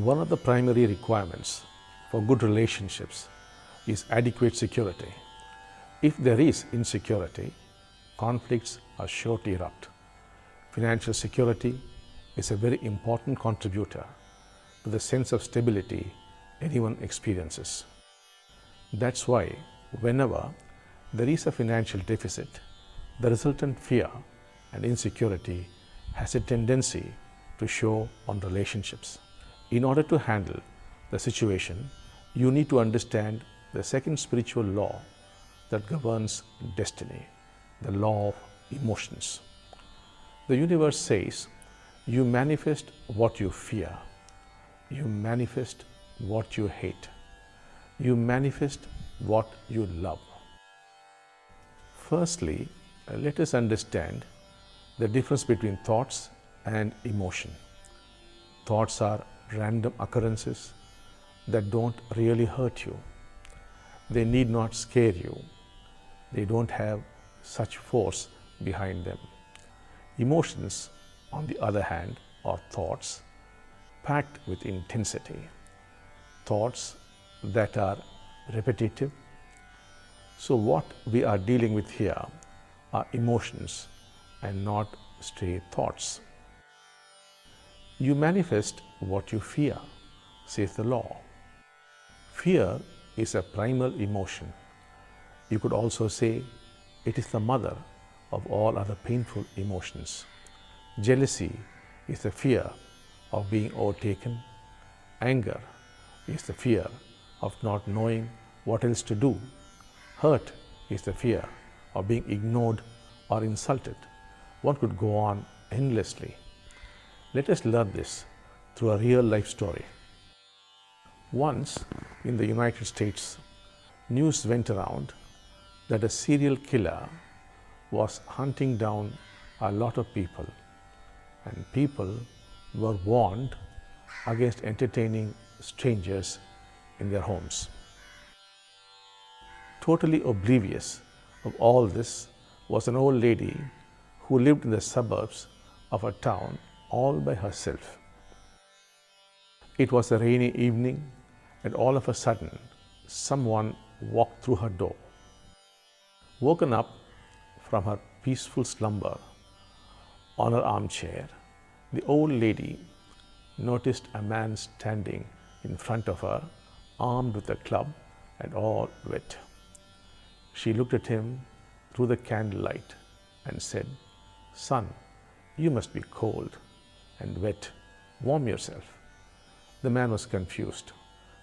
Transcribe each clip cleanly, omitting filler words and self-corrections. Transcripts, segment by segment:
One of the primary requirements for good relationships is adequate security. If there is insecurity, conflicts are sure to erupt. Financial security is a very important contributor to the sense of stability anyone experiences. That's why whenever there is a financial deficit, the resultant fear and insecurity has a tendency to show on relationships. In order to handle the situation, you need to understand the second spiritual law that governs destiny, the law of emotions. The universe says, you manifest what you fear, you manifest what you hate, you manifest what you love. Firstly, let us understand the difference between thoughts and emotion. Thoughts are random occurrences that don't really hurt you. They need not scare you. They don't have such force behind them. Emotions, on the other hand, are thoughts packed with intensity. Thoughts that are repetitive. So what we are dealing with here are emotions and not stray thoughts. You manifest what you fear, says the law. Fear is a primal emotion. You could also say it is the mother of all other painful emotions. Jealousy is the fear of being overtaken. Anger is the fear of not knowing what else to do. Hurt is the fear of being ignored or insulted. One could go on endlessly. Let us learn this through a real life story. Once in the United States, news went around that a serial killer was hunting down a lot of people, and people were warned against entertaining strangers in their homes. Totally oblivious of all this was an old lady who lived in the suburbs of a town all by herself. It was a rainy evening, and all of a sudden, someone walked through her door. Woken up from her peaceful slumber on her armchair, the old lady noticed a man standing in front of her, armed with a club and all wet. She looked at him through the candlelight and said, "Son, you must be cold and wet. Warm yourself." The man was confused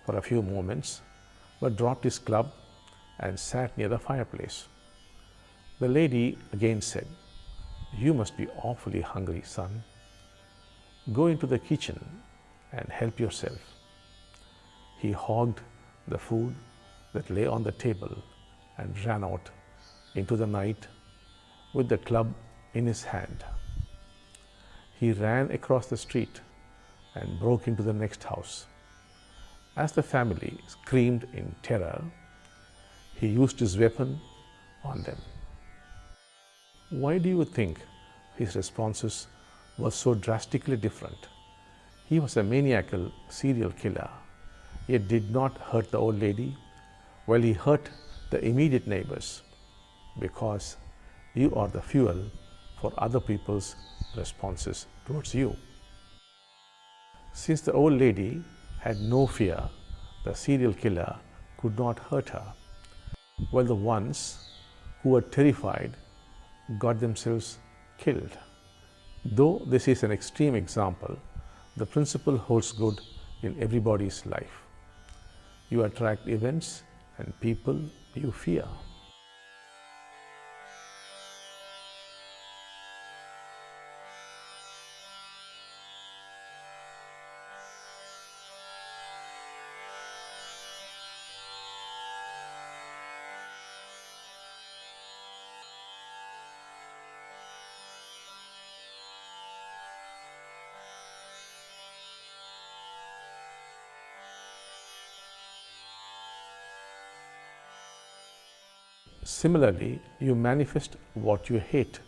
for a few moments, but dropped his club and sat near the fireplace. The lady again said, "You must be awfully hungry, son. Go into the kitchen and help yourself." He hogged the food that lay on the table and ran out into the night with the club in his hand. He ran across the street and broke into the next house. As the family screamed in terror, he used his weapon on them. Why do you think his responses were so drastically different? He was a maniacal serial killer, yet did not hurt the old lady, while he hurt the immediate neighbors, because you are the fuel for other people's responses towards you. Since the old lady had no fear, the serial killer could not hurt her, while the ones who were terrified got themselves killed. Though this is an extreme example, the principle holds good in everybody's life. You attract events and people you fear. Similarly, you manifest what you hate.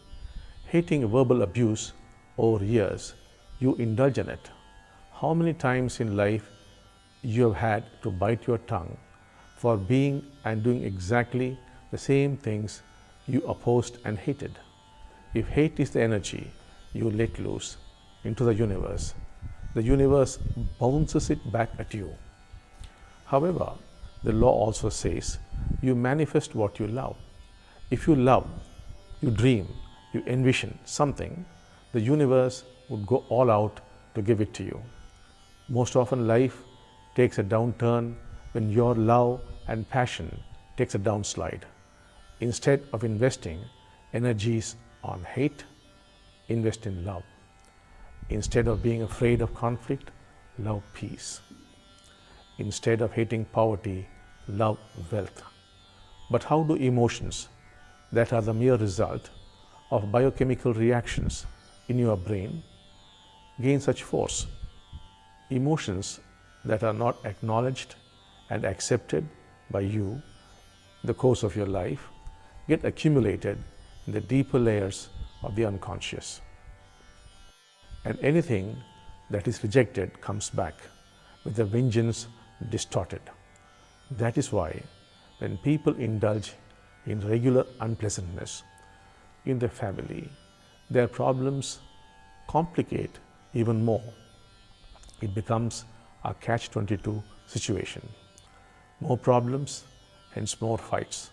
Hating verbal abuse over years, you indulge in it. How many times in life you have had to bite your tongue for being and doing exactly the same things you opposed and hated? If hate is the energy you let loose into the universe bounces it back at you. However, the law also says you manifest what you love. If you love, you dream, you envision something, the universe would go all out to give it to you. Most often life takes a downturn when your love and passion takes a downslide. Instead of investing energies on hate, invest in love. Instead of being afraid of conflict, love peace. Instead of hating poverty, love wealth. But how do emotions that are the mere result of biochemical reactions in your brain gain such force? Emotions that are not acknowledged and accepted by you in the course of your life get accumulated in the deeper layers of the unconscious. And anything that is rejected comes back with a vengeance distorted. That is why when people indulge in regular unpleasantness in their family, their problems complicate even more. It becomes a catch-22 situation. More problems, hence more fights,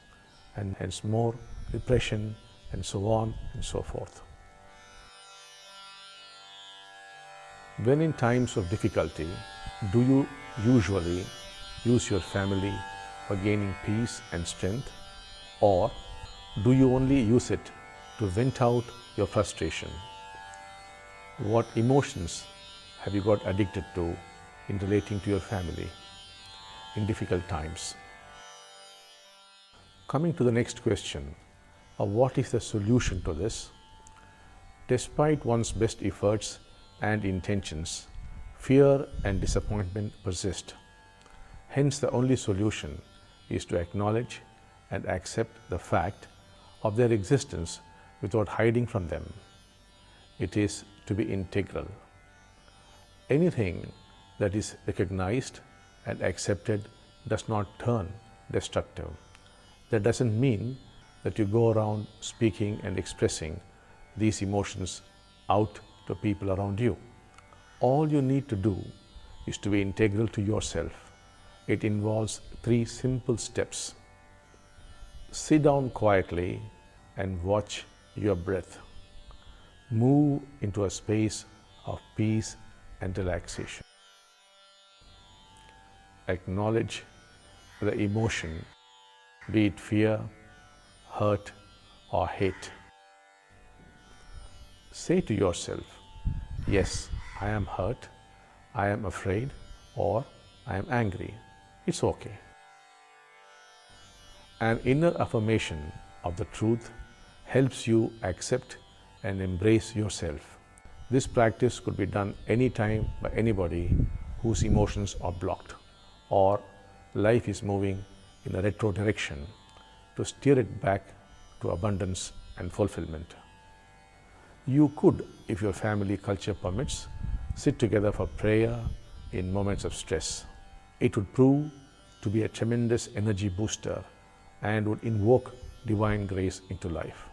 and hence more repression, and so on and so forth. When in times of difficulty, do you usually use your family for gaining peace and strength, or do you only use it to vent out your frustration? What emotions have you got addicted to in relating to your family in difficult times? Coming to the next question of what is the solution to this? Despite one's best efforts and intentions, fear and disappointment persist. Hence, the only solution is to acknowledge and accept the fact of their existence without hiding from them. It is to be integral. Anything that is recognized and accepted does not turn destructive. That doesn't mean that you go around speaking and expressing these emotions out to people around you. All you need to do is to be integral to yourself. It involves 3 simple steps. Sit down quietly and watch your breath. Move into a space of peace and relaxation. Acknowledge the emotion, be it fear, hurt, or hate. Say to yourself, yes, I am hurt, I am afraid, or I am angry. It's okay. An inner affirmation of the truth helps you accept and embrace yourself. This practice could be done anytime by anybody whose emotions are blocked or life is moving in a retro direction, to steer it back to abundance and fulfillment. You could, if your family culture permits, sit together for prayer in moments of stress. It would prove to be a tremendous energy booster and would invoke divine grace into life.